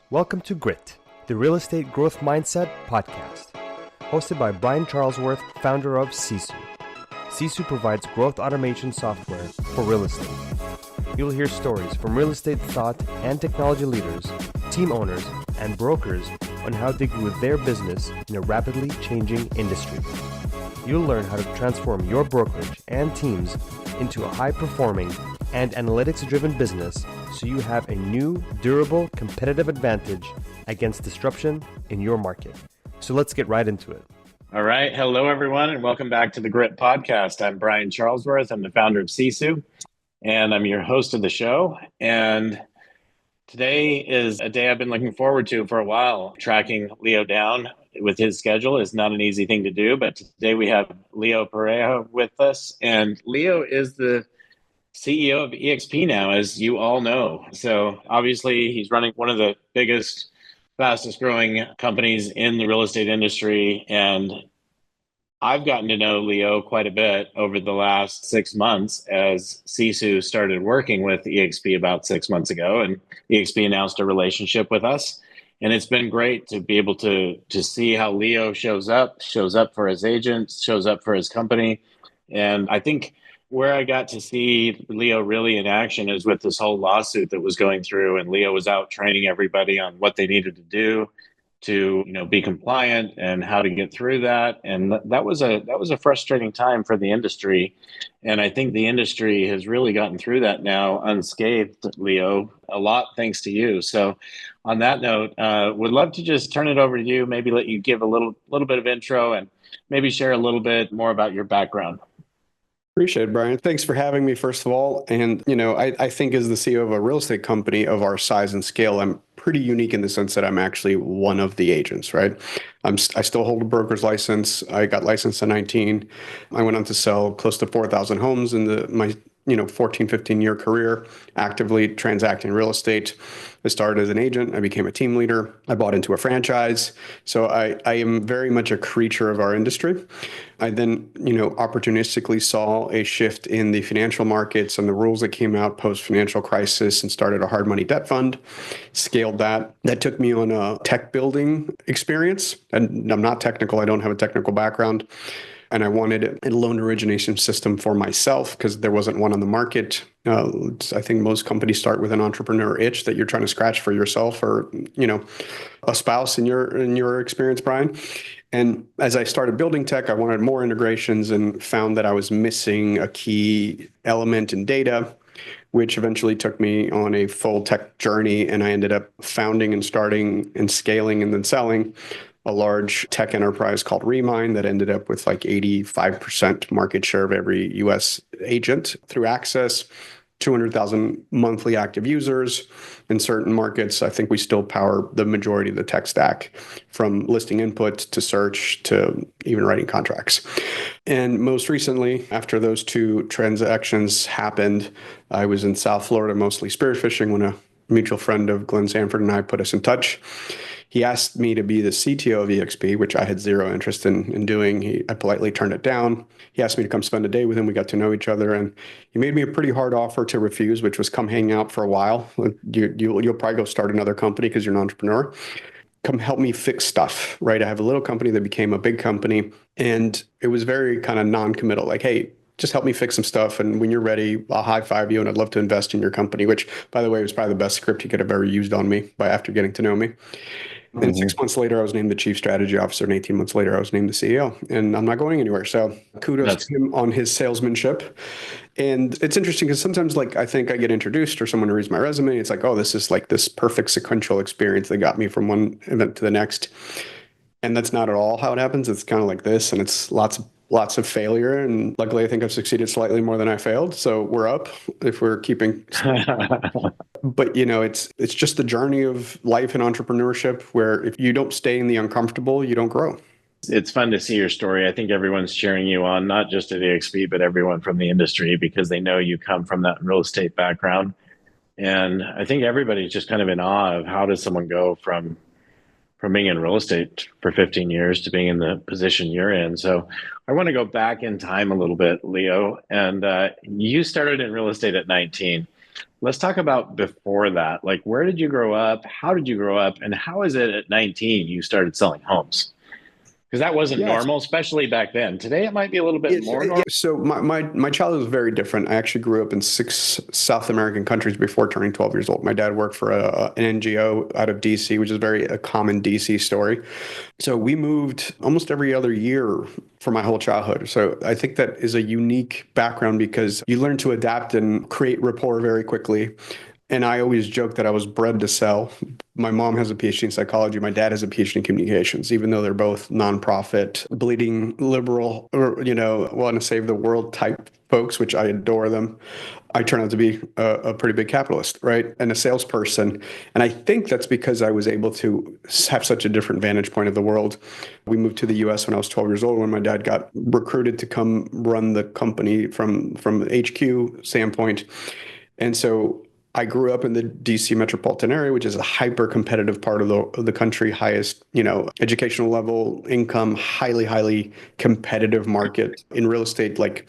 Welcome to Grit, the Real Estate Growth Mindset podcast, hosted by Brian Charlesworth, founder of Sisu. Sisu provides growth automation software for real estate. You'll hear stories from real estate thought and technology leaders, team owners, and brokers on how they grew their business in a rapidly changing industry. You'll learn how to transform your brokerage and teams into a high-performing and analytics-driven business so you have a new, durable, competitive advantage against disruption in your market. So let's get right into it. All right. Hello, everyone, and welcome back to the Grit Podcast. I'm Brian Charlesworth. I'm the founder of Sisu, and I'm your host of the show. And today is a day I've been looking forward to for a while. Tracking Leo down with his schedule is not an easy thing to do, but today we have Leo Pareja with us. And Leo is the CEO of eXp now, as you all know. So obviously he's running one of the biggest, fastest growing companies in the real estate industry. And I've gotten to know Leo quite a bit over the last 6 months as Sisu started working with eXp about 6 months ago, and eXp announced a relationship with us. And it's been great to be able to see how Leo shows up for his agents, shows up for his company. And I think where I got to see Leo really in action is with this whole lawsuit that was going through, and Leo was out training everybody on what they needed to do to, be compliant and how to get through that. And that was a frustrating time for the industry. And I think the industry has really gotten through that now unscathed, Leo, a lot thanks to you. So on that note, would love to just turn it over to you, maybe let you give a little bit of intro and maybe share a little bit more about your background. Appreciate it, Brian. Thanks for having me, first of all. And, I think as the CEO of a real estate company of our size and scale, I'm pretty unique in the sense that I'm actually one of the agents, right? I still hold a broker's license. I got licensed at 19. I went on to sell close to 4,000 homes in my 14, 15-year career, actively transacting real estate. I started as an agent. I became a team leader. I bought into a franchise. So I am very much a creature of our industry. I then, opportunistically saw a shift in the financial markets and the rules that came out post-financial crisis and started a hard money debt fund, scaled that. That took me on a tech building experience. And I'm not technical. I don't have a technical background. And I wanted a loan origination system for myself because there wasn't one on the market. I think most companies start with an entrepreneur itch that you're trying to scratch for yourself or, a spouse in your experience, Brian. And as I started building tech, I wanted more integrations and found that I was missing a key element in data, which eventually took me on a full tech journey. And I ended up founding and starting and scaling and then selling a large tech enterprise called Remine that ended up with like 85% market share of every US agent through access, 200,000 monthly active users. In certain markets, I think we still power the majority of the tech stack, from listing input to search to even writing contracts. And most recently, after those two transactions happened, I was in South Florida, mostly spearfishing, when a mutual friend of Glenn Sanford and I put us in touch. He asked me to be the CTO of eXp, which I had zero interest in doing. I politely turned it down. He asked me to come spend a day with him. We got to know each other, and he made me a pretty hard offer to refuse, which was come hang out for a while. You'll probably go start another company because you're an entrepreneur. Come help me fix stuff, right? I have a little company that became a big company, and it was very kind of non-committal, like, hey, just help me fix some stuff. And when you're ready, I'll high five you and I'd love to invest in your company, which, by the way, was probably the best script he could have ever used on me after getting to know me. And 6 months later, I was named the chief strategy officer. And 18 months later, I was named the CEO. And I'm not going anywhere. So kudos to him on his salesmanship. And it's interesting because sometimes, I think I get introduced or someone reads my resume. It's like, oh, this is like this perfect sequential experience that got me from one event to the next. And that's not at all how it happens. It's kind of like this. And it's lots of failure. And luckily, I think I've succeeded slightly more than I failed. So we're up if we're keeping. But, it's just the journey of life and entrepreneurship where if you don't stay in the uncomfortable, you don't grow. It's fun to see your story. I think everyone's cheering you on, not just at eXp, but everyone from the industry, because they know you come from that real estate background. And I think everybody's just kind of in awe of how does someone go from being in real estate for 15 years to being in the position you're in. So I want to go back in time a little bit, Leo. And you started in real estate at 19. let's talk about before that. Like, where did you grow up? How did you grow up? And how is it at 19 you started selling homes? Because that wasn't Yes. normal, especially back then. Today, it might be a little bit Yes, more yeah. normal. So my childhood was very different. I actually grew up in 6 South American countries before turning 12 years old. My dad worked for an NGO out of DC, which is a common DC story. So we moved almost every other year for my whole childhood. So I think that is a unique background because you learn to adapt and create rapport very quickly. And I always joke that I was bred to sell. My mom has a PhD in psychology. My dad has a PhD in communications, even though they're both nonprofit, bleeding liberal, or, want to save the world type folks, which I adore them. I turn out to be a pretty big capitalist, right? And a salesperson. And I think that's because I was able to have such a different vantage point of the world. We moved to the US when I was 12 years old, when my dad got recruited to come run the company from HQ standpoint. And so I grew up in the DC metropolitan area, which is a hyper competitive part of the country, highest, educational level, income, highly competitive market in real estate. Like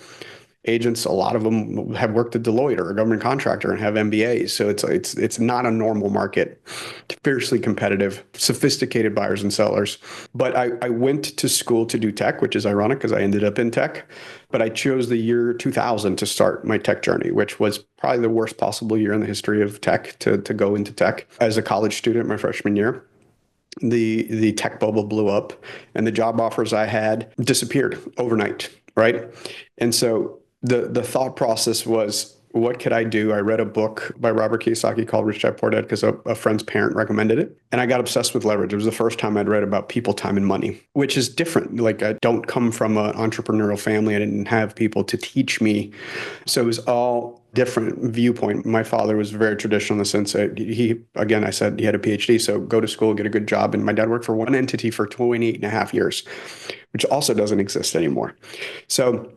agents, a lot of them have worked at Deloitte or a government contractor and have MBAs. So it's not a normal market. Fiercely competitive, sophisticated buyers and sellers. But I went to school to do tech, which is ironic because I ended up in tech. But I chose the year 2000 to start my tech journey, which was probably the worst possible year in the history of tech to go into tech. As a college student, my freshman year, the tech bubble blew up and the job offers I had disappeared overnight, right? And so the thought process was, what could I do? I read a book by Robert Kiyosaki called Rich Dad Poor Dad because a friend's parent recommended it. And I got obsessed with leverage. It was the first time I'd read about people, time, and money, which is different. Like, I don't come from an entrepreneurial family. I didn't have people to teach me. So it was all different viewpoint. My father was very traditional in the sense that again, I said he had a PhD, so go to school, get a good job. And my dad worked for one entity for 28 and a half years, which also doesn't exist anymore. So,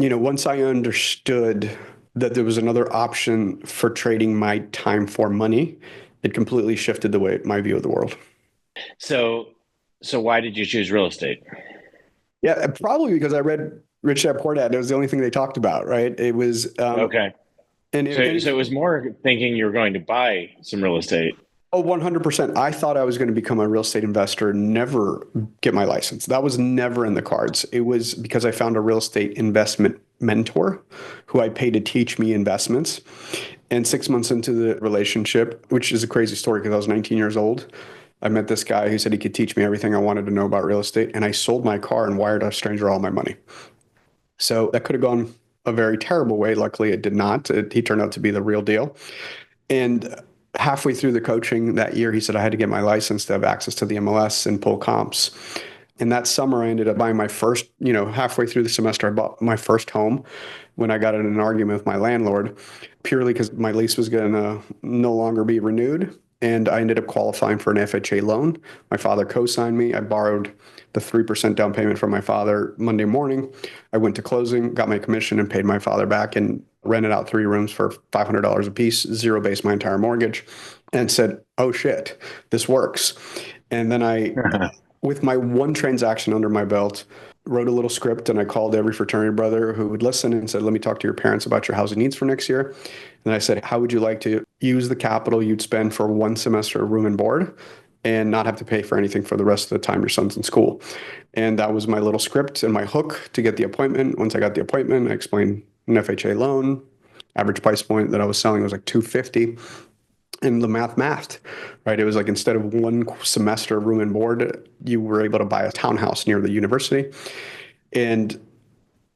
once I understood that there was another option for trading my time for money, it completely shifted the way my view of the world. So, why did you choose real estate? Yeah, probably because I read Rich Dad Poor Dad. It was the only thing they talked about, right? It was, Okay. and So, it was more thinking you were going to buy some real estate. Oh, 100%. I thought I was going to become a real estate investor, never get my license. That was never in the cards. It was because I found a real estate investment mentor who I paid to teach me investments. And 6 months into the relationship, which is a crazy story because I was 19 years old, I met this guy who said he could teach me everything I wanted to know about real estate. And I sold my car and wired a stranger all my money. So that could have gone a very terrible way. Luckily, it did not. He turned out to be the real deal. And halfway through the coaching that year, he said I had to get my license to have access to the MLS and pull comps. And that summer, I ended up buying my first, halfway through the semester, I bought my first home when I got in an argument with my landlord, purely because my lease was going to no longer be renewed. And I ended up qualifying for an FHA loan. My father co-signed me. I borrowed the 3% down payment from my father Monday morning. I went to closing, got my commission, and paid my father back and rented out 3 rooms for $500 a piece, zero based my entire mortgage, and said, oh shit, this works. And then with my one transaction under my belt, wrote a little script and I called every fraternity brother who would listen and said, let me talk to your parents about your housing needs for next year. And I said, how would you like to use the capital you'd spend for one semester of room and board and not have to pay for anything for the rest of the time your son's in school? And that was my little script and my hook to get the appointment. Once I got the appointment, I explained an FHA loan, average price point that I was selling was like $250. And the mathed, right? It was like instead of one semester room and board, you were able to buy a townhouse near the university. And,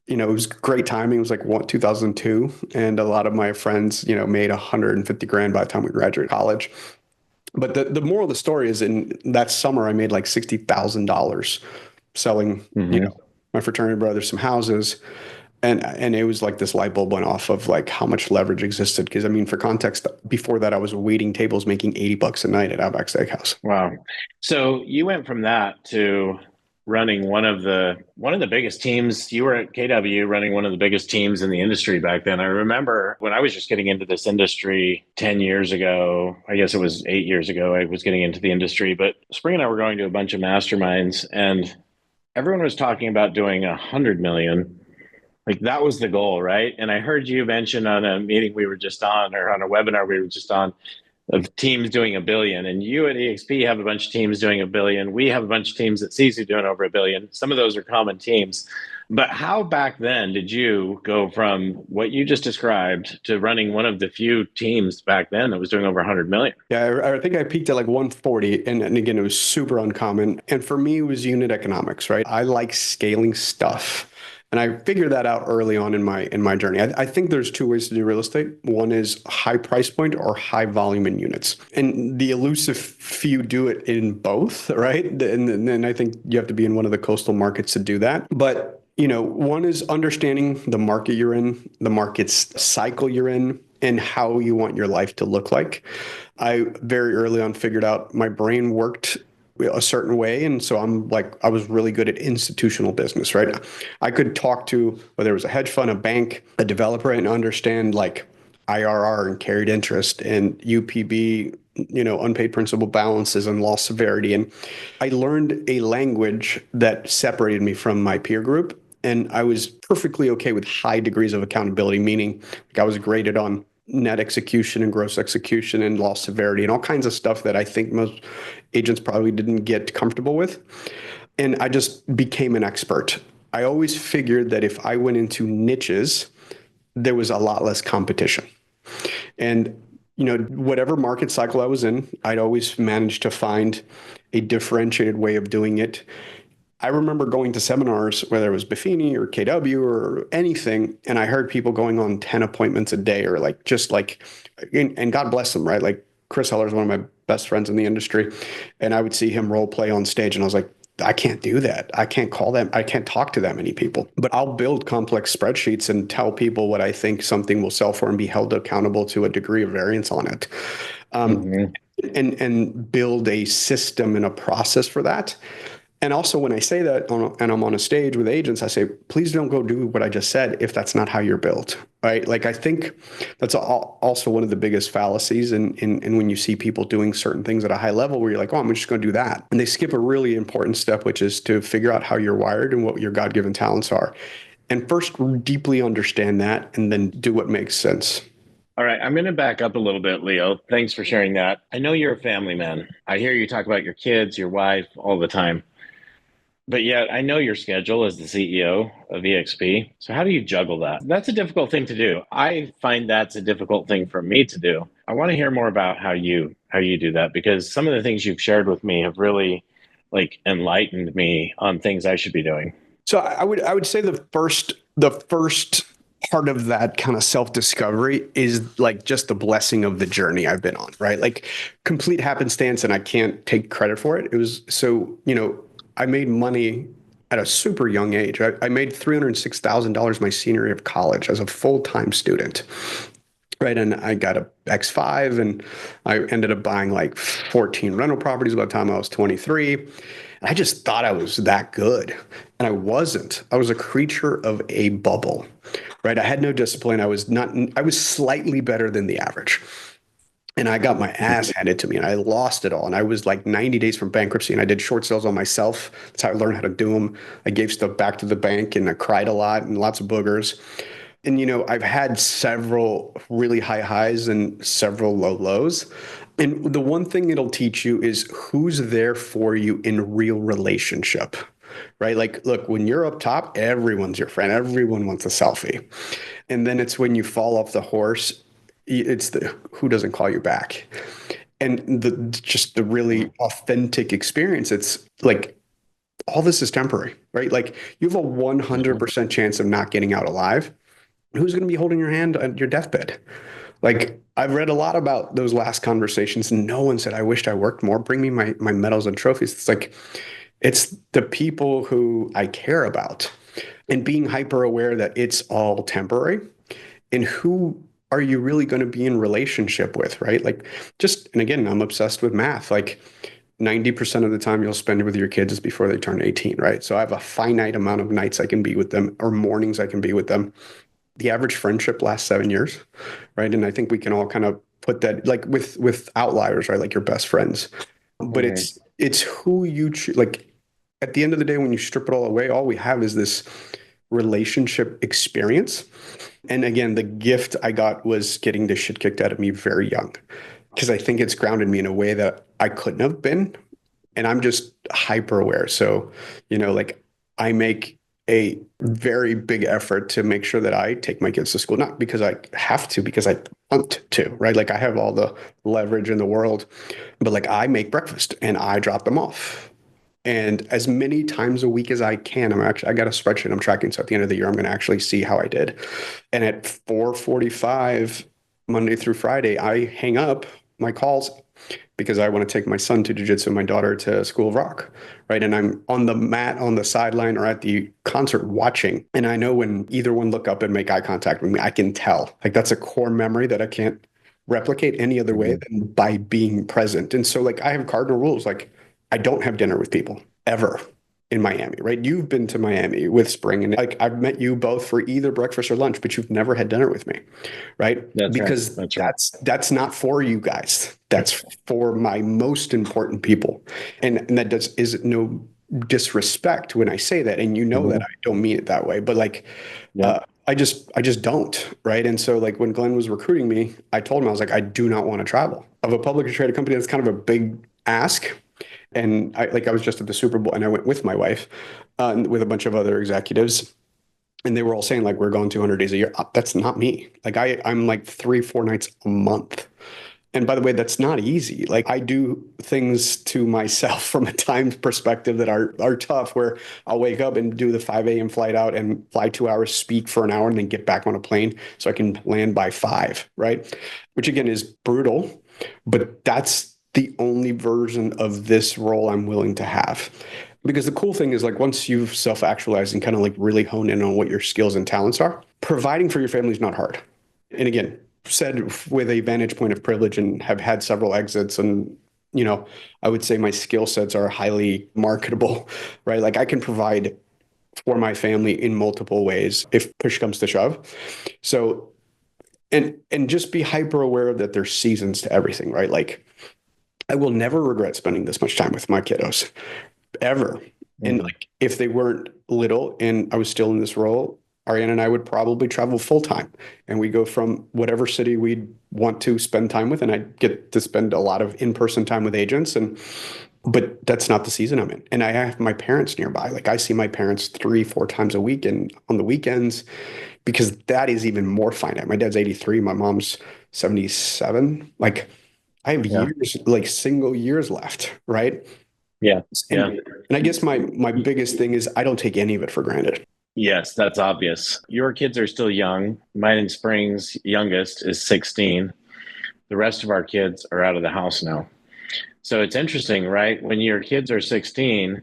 it was great timing. It was like 2002. And a lot of my friends, made 150 grand by the time we graduated college. But the moral of the story is in that summer, I made like $60,000 selling, my fraternity brothers some houses. And it was like this light bulb went off of like how much leverage existed. Because I mean, for context, before that, I was waiting tables making $80 a night at Outback Steakhouse. Wow. So you went from that to running one of the biggest teams. You were at KW running one of the biggest teams in the industry back then. I remember when I was just getting into this industry 10 years ago, I guess it was 8 years ago, I was getting into the industry, but Spring and I were going to a bunch of masterminds and everyone was talking about doing 100 million. Like that was the goal, right? And I heard you mention on a meeting we were just on, or on a webinar we were just on, of teams doing a billion. And you at eXp have a bunch of teams doing a billion. We have a bunch of teams at Sisu doing over a billion. Some of those are common teams. But how back then did you go from what you just described to running one of the few teams back then that was doing over 100 million? Yeah, I think I peaked at like 140. And again, it was super uncommon. And for me, it was unit economics, right? I like scaling stuff. And I figured that out early on in my journey. I think there's two ways to do real estate. One is high price point or high volume in units. And the elusive few do it in both, right? And then I think you have to be in one of the coastal markets to do that. But one is understanding the market you're in, the market's cycle you're in, and how you want your life to look like. I very early on figured out my brain worked a certain way. And so I was really good at institutional business, right? I could talk to whether it was a hedge fund, a bank, a developer, and understand like IRR and carried interest and UPB, unpaid principal balances and loss severity. And I learned a language that separated me from my peer group. And I was perfectly okay with high degrees of accountability, meaning like I was graded on net execution and gross execution and loss severity and all kinds of stuff that I think most agents probably didn't get comfortable with. And I just became an expert. I always figured that if I went into niches, there was a lot less competition. And whatever market cycle I was in, I'd always managed to find a differentiated way of doing it. I remember going to seminars, whether it was Buffini or KW or anything, and I heard people going on 10 appointments a day or and God bless them, right? Like Chris Heller is one of my best friends in the industry. And I would see him role play on stage and I was like, I can't do that. I can't call them. I can't talk to that many people, but I'll build complex spreadsheets and tell people what I think something will sell for and be held accountable to a degree of variance on it. And build a system and a process for that. And also when I say that and I'm on a stage with agents, I say, please don't go do what I just said if that's not how you're built, right? Like I think that's also one of the biggest fallacies in when you see people doing certain things at a high level where you're like, oh, I'm just going to do that. And they skip a really important step, which is to figure out how you're wired and what your God-given talents are. And first deeply understand that and then do what makes sense. All right, I'm going to back up a little bit, Leo. Thanks for sharing that. I know you're a family man. I hear you talk about your kids, your wife all the time. But yet, I know your schedule as the CEO of eXp. So how do you juggle that? That's a difficult thing to do. I find that's a difficult thing for me to do. I want to hear more about how you do that, because some of the things you've shared with me have really enlightened me on things I should be doing. So I would say the first part of that kind of self-discovery is like just the blessing of the journey I've been on, right? Like complete happenstance, and I can't take credit for it. It was so, I made money at a super young age. I made $306,000 my senior year of college as a full-time student, right? And I got a X5 and I ended up buying like 14 rental properties by the time I was 23. And I just thought I was that good. And I wasn't. I was a creature of a bubble, right? I had no discipline. I was slightly better than the average. And I got my ass handed to me and I lost it all. And I was like 90 days from bankruptcy and I did short sales on myself. That's how I learned how to do them. I gave stuff back to the bank and I cried a lot and lots of boogers. And, I've had several really high highs and several low lows. And the one thing it'll teach you is who's there for you in real relationship, right? Like, look, when you're up top, everyone's your friend. Everyone wants a selfie. And then it's when you fall off the horse, it's the who doesn't call you back. And just the really authentic experience. It's like, all this is temporary, right? Like you have a 100% chance of not getting out alive. Who's going to be holding your hand on your deathbed? Like I've read a lot about those last conversations and no one said, I wished I worked more. Bring me my medals and trophies. It's like, it's the people who I care about and being hyper aware that it's all temporary and who are you really going to be in relationship with, right? Like and again, I'm obsessed with math. Like 90% of the time you'll spend with your kids is before they turn 18, right? So I have a finite amount of nights I can be with them or mornings I can be with them. The average friendship lasts 7 years, right? And I think we can all kind of put that like with outliers, right? Like your best friends, but it's who you choose. Like at the end of the day, when you strip it all away, all we have is this relationship experience. And again, the gift I got was getting the shit kicked out of me very young, because I think it's grounded me in a way that I couldn't have been. And I'm just hyper aware. So, like I make a very big effort to make sure that I take my kids to school, not because I have to, because I want to, right? Like I have all the leverage in the world, but like I make breakfast and I drop them off. And as many times a week as I can, I got a spreadsheet I'm tracking. So at the end of the year, I'm going to actually see how I did. And at 4:45, Monday through Friday, I hang up my calls because I want to take my son to jujitsu and my daughter to School of Rock, right? And I'm on the mat, on the sideline, or at the concert watching. And I know when either one look up and make eye contact with me, I can tell. Like that's a core memory that I can't replicate any other way than by being present. And so like I have cardinal rules, like I don't have dinner with people ever in Miami, right? You've been to Miami with Spring, and like I've met you both for either breakfast or lunch, but you've never had dinner with me, right? Because that's not for you guys. That's for my most important people, and that is no disrespect when I say that, and that I don't mean it that way, but like. I just don't, right? And so like when Glenn was recruiting me, I told him, I was like, I do not want to travel. Of a publicly traded company, that's kind of a big ask. And I was just at the Super Bowl and I went with my wife, with a bunch of other executives. And they were all saying like, we're going 200 days a year. That's not me. Like I'm like 3-4 nights a month. And by the way, that's not easy. Like I do things to myself from a time perspective that are tough, where I'll wake up and do the 5 a.m. flight out and fly 2 hours, speak for an hour, and then get back on a plane so I can land by 5, right? Which again is brutal, but that's the only version of this role I'm willing to have. Because the cool thing is like once you've self-actualized and kind of like really honed in on what your skills and talents are, providing for your family is not hard. And again, said with a vantage point of privilege and have had several exits, and I would say my skill sets are highly marketable, right? Like I can provide for my family in multiple ways if push comes to shove. So and just be hyper aware that there's seasons to everything, right? Like I will never regret spending this much time with my kiddos ever. And like if they weren't little and I was still in this role, Ariane and I would probably travel full time, and we go from whatever city we'd want to spend time with. And I get to spend a lot of in-person time with agents, but that's not the season I'm in. And I have my parents nearby. Like I see my parents 3-4 times a week and on the weekends, because that is even more finite. My dad's 83. My mom's 77. Like I have years, like single years left. Right. Yeah. And I guess my biggest thing is I don't take any of it for granted. Yes, that's obvious. Your kids are still young. Mine and Spring's youngest is 16. The rest of our kids are out of the house now. So it's interesting, right? When your kids are 16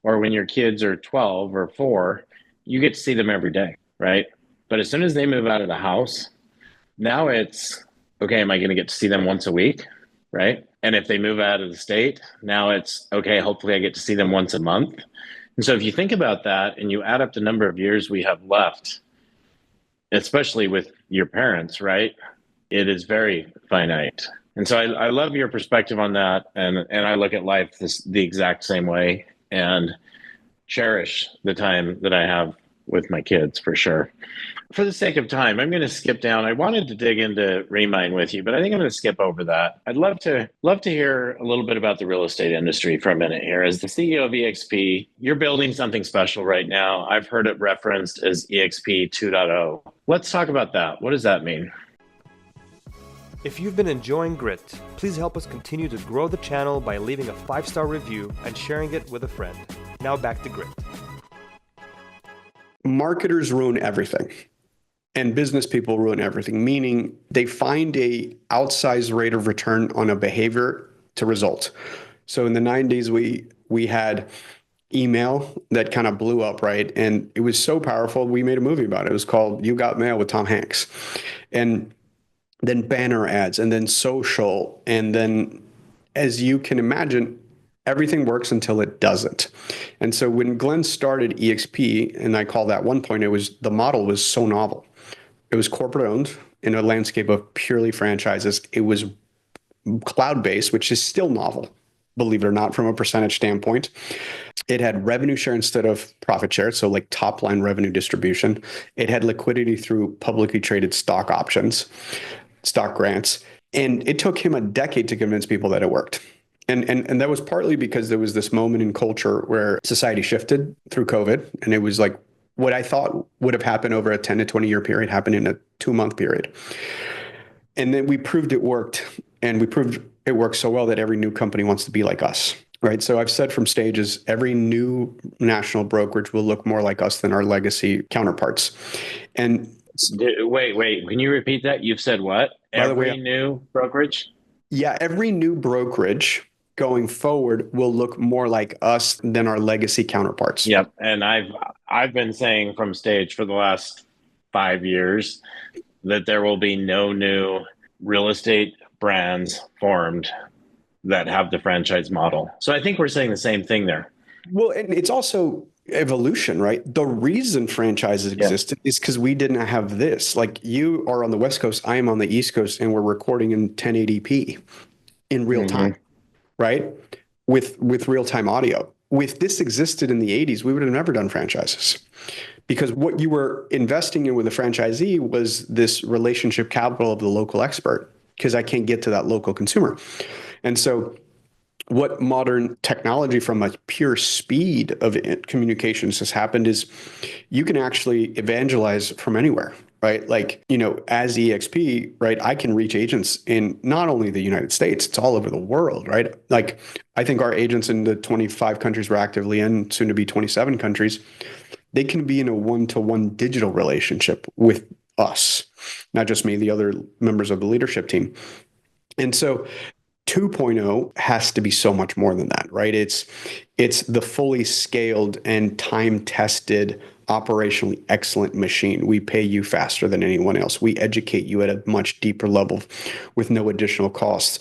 or when your kids are 12 or 4, you get to see them every day, right? But as soon as they move out of the house, now it's, okay, am I going to get to see them once a week, right? And if they move out of the state, now it's, okay, hopefully I get to see them once a month. And so if you think about that and you add up the number of years we have left, especially with your parents, right? It is very finite. And so I love your perspective on that. And I look at life the exact same way and cherish the time that I have with my kids for sure. For the sake of time, I'm going to skip down. I wanted to dig into Remine with you, but I think I'm going to skip over that. I'd love to hear a little bit about the real estate industry for a minute here. As the CEO of eXp, you're building something special right now. I've heard it referenced as eXp 2.0. Let's talk about that. What does that mean? If you've been enjoying Grit, please help us continue to grow the channel by leaving a 5-star review and sharing it with a friend. Now back to Grit. Marketers ruin everything. And business people ruin everything, meaning they find a outsized rate of return on a behavior to result. So in the 90s, we had email that kind of blew up, right? And it was so powerful, we made a movie about it. It was called You Got Mail with Tom Hanks. And then banner ads, and then social. And then, as you can imagine, everything works until it doesn't. And so when Glenn started eXp, and I call that one point, the model was so novel. It was corporate owned in a landscape of purely franchises. It was cloud-based, which is still novel, believe it or not, from a percentage standpoint. It had revenue share instead of profit share, so like top line revenue distribution. It had liquidity through publicly traded stock options, stock grants. And it took him a decade to convince people that it worked. And that was partly because there was this moment in culture where society shifted through COVID. And it was like what I thought would have happened over a 10 to 20 year period happened in a 2-month period. And then we proved it worked. And we proved it works so well that every new company wants to be like us. Right. So I've said from stages, every new national brokerage will look more like us than our legacy counterparts. And Wait. Can you repeat that? You've said what? by the way, Every new brokerage? yeah, every new brokerage going forward will look more like us than our legacy counterparts. Yep. And I've been saying from stage for the last 5 years that there will be no new real estate brands formed that have the franchise model. So I think we're saying the same thing there. Well, and it's also evolution, right? The reason franchises existed is because we didn't have this. Like you are on the West Coast, I am on the East Coast, and we're recording in 1080p in real time, right? With real time audio. If this existed in the 80s, we would have never done franchises because what you were investing in with a franchisee was this relationship capital of the local expert because I can't get to that local consumer. And so what modern technology from a pure speed of communications has happened is you can actually evangelize from anywhere, right? Like, as eXp, right, I can reach agents in not only the United States, it's all over the world, right? Like, I think our agents in the 25 countries we're actively in, soon to be 27 countries, they can be in a one-to-one digital relationship with us, not just me, the other members of the leadership team. And so 2.0 has to be so much more than that, right? It's the fully scaled and time-tested, operationally excellent machine. We pay you faster than anyone else. We educate you at a much deeper level with no additional costs.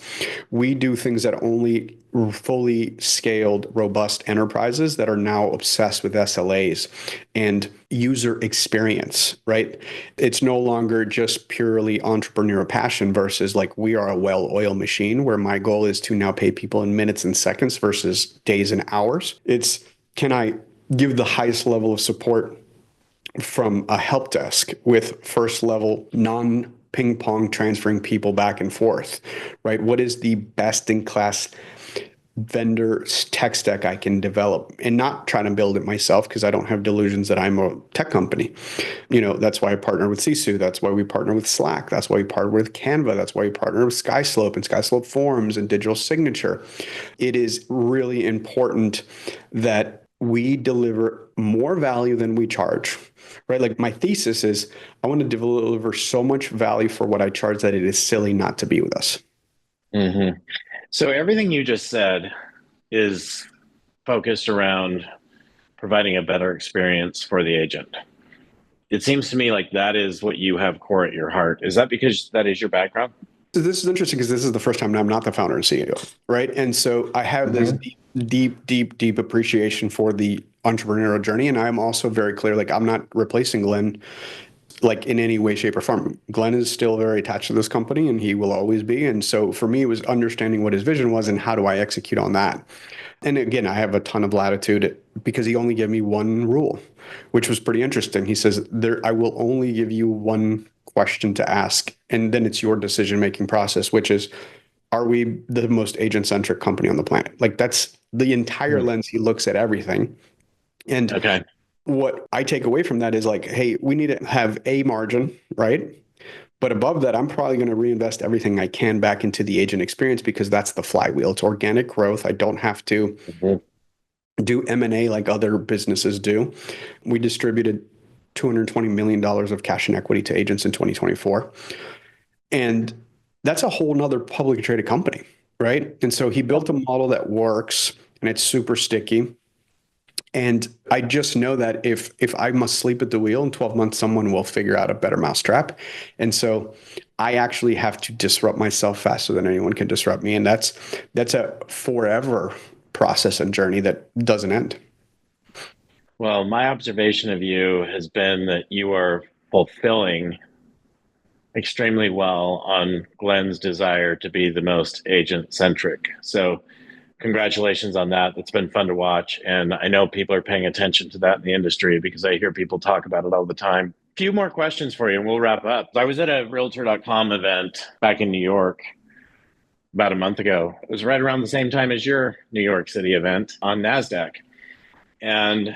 We do things that only fully scaled, robust enterprises that are now obsessed with SLAs and user experience, right? It's no longer just purely entrepreneurial passion versus like we are a well-oiled machine where my goal is to now pay people in minutes and seconds versus days and hours. It's, can I give the highest level of support from a help desk with first level non-ping pong transferring people back and forth, right? What is the best in class vendor tech stack I can develop and not try to build it myself because I don't have delusions that I'm a tech company. That's why I partner with Sisu. That's why we partner with Slack. That's why we partner with Canva. That's why we partner with SkySlope and SkySlope Forms and Digital Signature. It is really important that we deliver more value than we charge, right? Like my thesis is I want to deliver so much value for what I charge that it is silly not to be with us. Mm-hmm. So everything you just said is focused around providing a better experience for the agent. It seems to me like that is what you have core at your heart. Is that because that is your background? So this is interesting because this is the first time I'm not the founder and CEO, right? And so I have this deep appreciation for the entrepreneurial journey. And I'm also very clear, like I'm not replacing Glenn like in any way, shape, or form. Glenn is still very attached to this company and he will always be. And so for me, it was understanding what his vision was and how do I execute on that. And again, I have a ton of latitude because he only gave me one rule, which was pretty interesting. He says, I will only give you one question to ask, and then it's your decision-making process, which is, are we the most agent-centric company on the planet? Like that's the entire lens he looks at everything. And what I take away from that is like, hey, we need to have a margin, right? But above that, I'm probably going to reinvest everything I can back into the agent experience because that's the flywheel. It's organic growth. I don't have to do M&A like other businesses do. We distributed $220 million of cash and equity to agents in 2024. And that's a whole nother publicly traded company, right? And so he built a model that works and it's super sticky. And I just know that if I must sleep at the wheel in 12 months, someone will figure out a better mousetrap. And so I actually have to disrupt myself faster than anyone can disrupt me. And that's a forever process and journey that doesn't end. Well, my observation of you has been that you are fulfilling extremely well on Glenn's desire to be the most agent centric. So congratulations on that. It's been fun to watch. And I know people are paying attention to that in the industry because I hear people talk about it all the time. A few more questions for you and we'll wrap up. I was at a realtor.com event back in New York about a month ago. It was right around the same time as your New York City event on NASDAQ. And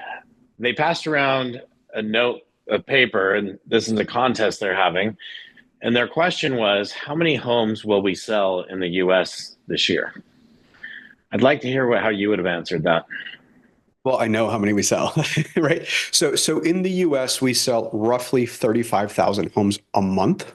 they passed around a note of paper, and this is a contest they're having. And their question was, how many homes will we sell in the US this year? I'd like to hear how you would have answered that. Well, I know how many we sell, right? So in the US, we sell roughly 35,000 homes a month.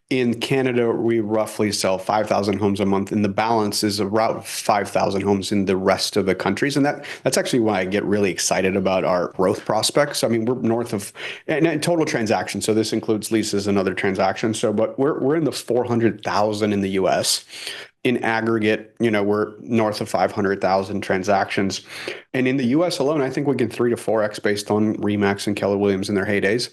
In Canada, we roughly sell 5,000 homes a month, and the balance is around 5,000 homes in the rest of the countries. And that's actually why I get really excited about our growth prospects. I mean, we're north of and total transactions, so this includes leases and other transactions. So, but we're in the 400,000 in the US. In aggregate, we're north of 500,000 transactions. And in the US alone, I think we can 3 to 4x based on Remax and Keller Williams in their heydays.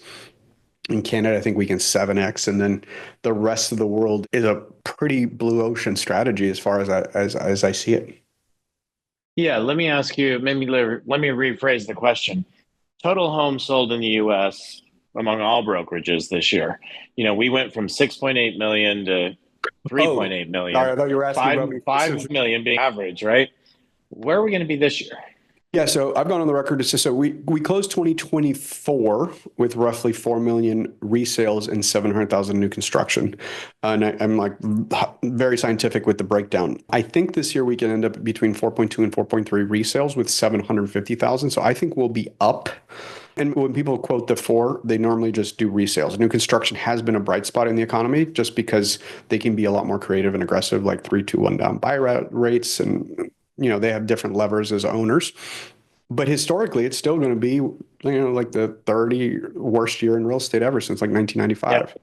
In Canada, I think we can 7x. And then the rest of the world is a pretty blue ocean strategy as far as I see it. Yeah, let me ask you, let me rephrase the question. Total homes sold in the US among all brokerages this year. We went from 6.8 million to 3.8 million. Sorry, I thought you were asking about me. 5 million being average, right? Where are we going to be this year? Yeah, so I've gone on the record to say, so we closed 2024 with roughly 4 million resales and 700,000 new construction. And I'm like very scientific with the breakdown. I think this year we can end up between 4.2 and 4.3 resales with 750,000. So I think we'll be up. And when people quote the 4, they normally just do resales. New construction has been a bright spot in the economy just because they can be a lot more creative and aggressive, like 3-2-1 down buy rates. And, they have different levers as owners. But historically, it's still going to be, like the 30 worst year in real estate ever since like 1995. Yep.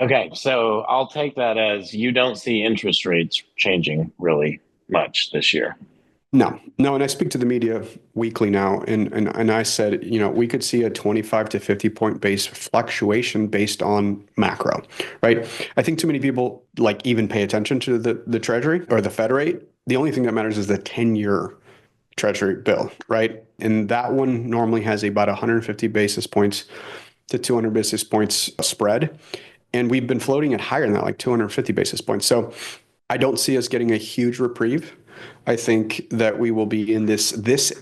Okay, so I'll take that as you don't see interest rates changing really much this year. No. And I speak to the media weekly now, and I said, we could see a 25 to 50 point base fluctuation based on macro, right? I think too many people even pay attention to the Treasury or the Fed rate. The only thing that matters is the 10-year Treasury bill, right? And that one normally has about 150 basis points to 200 basis points spread. And we've been floating it higher than that, like 250 basis points. So I don't see us getting a huge reprieve. I think that we will be in this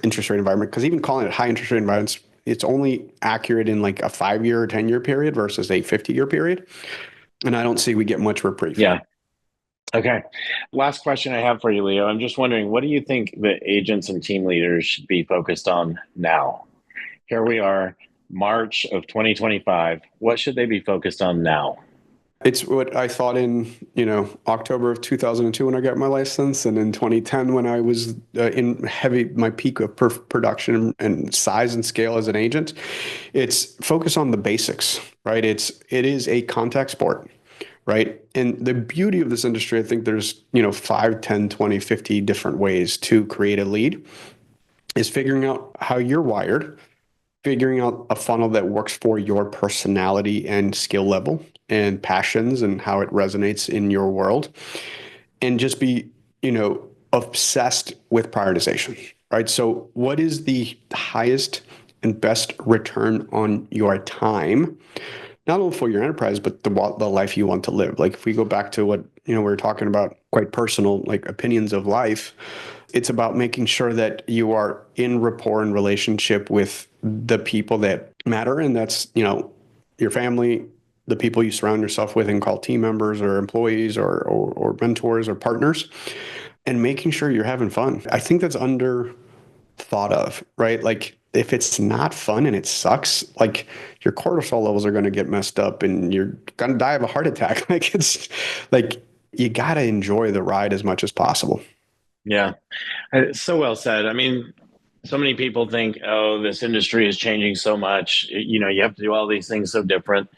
interest rate environment, because even calling it high interest rate environments, it's only accurate in like a 5-year or 10-year period versus a 50-year period. And I don't see we get much reprieve. Yeah. Okay. Last question I have for you, Leo. I'm just wondering, what do you think the agents and team leaders should be focused on now? Here we are, March of 2025. What should they be focused on now? It's what I thought in, October of 2002 when I got my license, and in 2010 when I was in my peak of production and size and scale as an agent. It's focus on the basics, right? It is a contact sport, right? And the beauty of this industry, I think there's, 5, 10, 20, 50 different ways to create a lead, is figuring out how you're wired, figuring out a funnel that works for your personality and skill level and passions and how it resonates in your world, and just be, obsessed with prioritization, right? So what is the highest and best return on your time, not only for your enterprise, but the life you want to live? Like if we go back to what, we were talking about, quite personal, like opinions of life, it's about making sure that you are in rapport and relationship with the people that matter. And that's, your family, the people you surround yourself with and call team members or employees or mentors or partners, and making sure you're having fun. I think that's under thought of, right? Like if it's not fun and it sucks, like your cortisol levels are going to get messed up and you're going to die of a heart attack. Like it's like, you got to enjoy the ride as much as possible. Yeah, so well said. I mean, so many people think, oh, this industry is changing so much. You have to do all these things so different,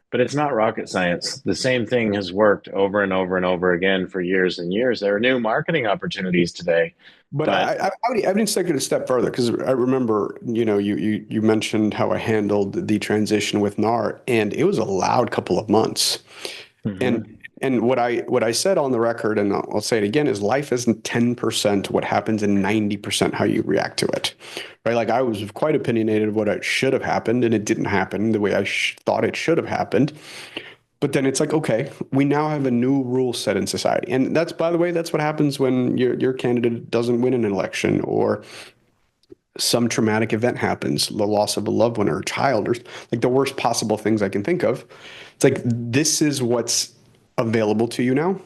but it's not rocket science. The same thing has worked over and over and over again for years and years. There are new marketing opportunities today. But I would take it a step further, because I remember, you mentioned how I handled the transition with NAR, and it was a loud couple of months. Mm-hmm. And what I said on the record, and I'll say it again, is life isn't 10% what happens and 90% how you react to it, right? Like I was quite opinionated of what it should have happened, and it didn't happen the way I thought it should have happened. But then it's like, okay, we now have a new rule set in society. And that's, by the way, that's what happens when your candidate doesn't win an election, or some traumatic event happens, the loss of a loved one or a child, or like the worst possible things I can think of. It's like, this is what's available to you now.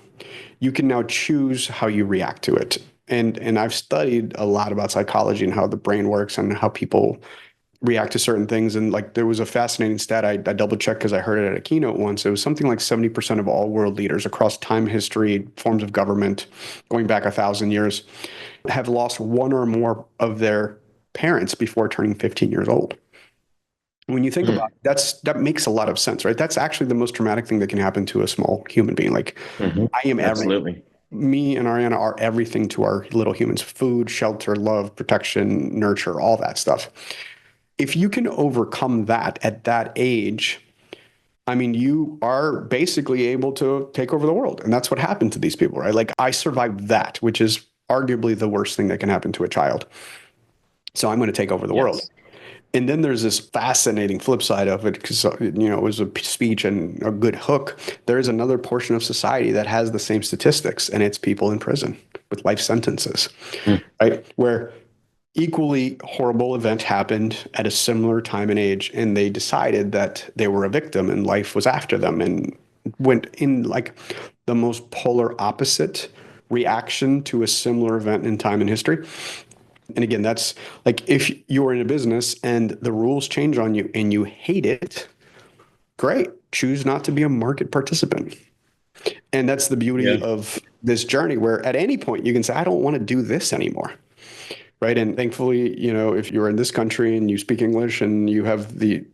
You can now choose how you react to it. And I've studied a lot about psychology and how the brain works and how people react to certain things. And like, there was a fascinating stat I double checked because I heard it at a keynote once. It was something like 70% of all world leaders across time, history, forms of government, going back 1,000 years, have lost one or more of their parents before turning 15 years old. When you think about it, that makes a lot of sense, right? That's actually the most traumatic thing that can happen to a small human being. Like I am Absolutely. Me and Ariana are everything to our little humans: food, shelter, love, protection, nurture, all that stuff. If you can overcome that at that age, I mean, you are basically able to take over the world. And that's what happened to these people, right? Like I survived that, which is arguably the worst thing that can happen to a child. So I'm going to take over the world. And then there's this fascinating flip side of it, because, it was a speech and a good hook. There is another portion of society that has the same statistics, and it's people in prison with life sentences, right? Where equally horrible event happened at a similar time and age, and they decided that they were a victim and life was after them, and went in like the most polar opposite reaction to a similar event in time and history. And again, that's like, if you're in a business and the rules change on you and you hate it, great. Choose not to be a market participant. And that's the beauty of this journey, where at any point you can say, I don't want to do this anymore. Right. And thankfully, if you're in this country and you speak English and you have the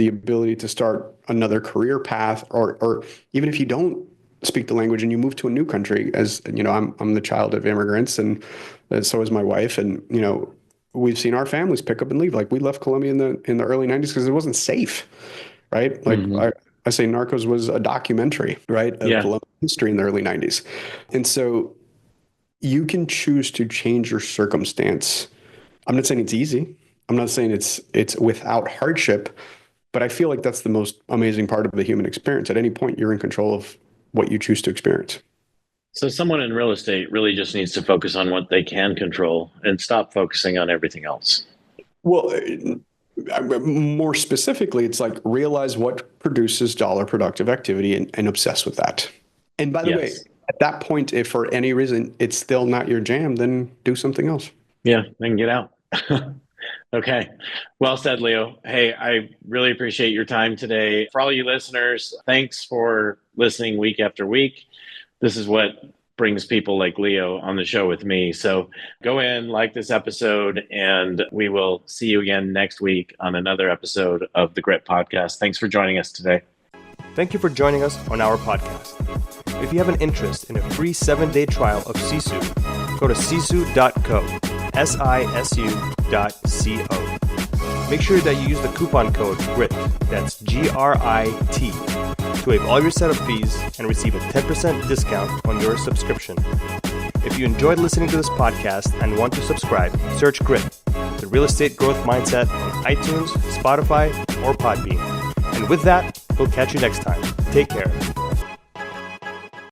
ability to start another career path, or even if you don't speak the language and you move to a new country, as I'm the child of immigrants, and so is my wife. And, we've seen our families pick up and leave. Like we left Colombia in the early 90s because it wasn't safe. Right. Like I say Narcos was a documentary, right, of Colombian history in the early 90s. And so you can choose to change your circumstance. I'm not saying it's easy. I'm not saying it's without hardship, but I feel like that's the most amazing part of the human experience. At any point, you're in control of what you choose to experience. So someone in real estate really just needs to focus on what they can control and stop focusing on everything else. Well, more specifically, it's like realize what produces dollar productive activity and obsess with that. And by the way, at that point, if for any reason it's still not your jam, then do something else. Yeah, then get out. Okay. Well said, Leo. Hey, I really appreciate your time today. For all you listeners, thanks for listening week after week. This is what brings people like Leo on the show with me. So go in, like this episode, and we will see you again next week on another episode of the Grit Podcast. Thanks for joining us today. Thank you for joining us on our podcast. If you have an interest in a free 7-day trial of Sisu, go to sisu.co, sisu.co. Make sure that you use the coupon code GRIT, that's GRIT, to waive all your setup fees and receive a 10% discount on your subscription. If you enjoyed listening to this podcast and want to subscribe, search GRIT, the Real Estate Growth Mindset, on iTunes, Spotify, or Podbean. And with that, we'll catch you next time. Take care.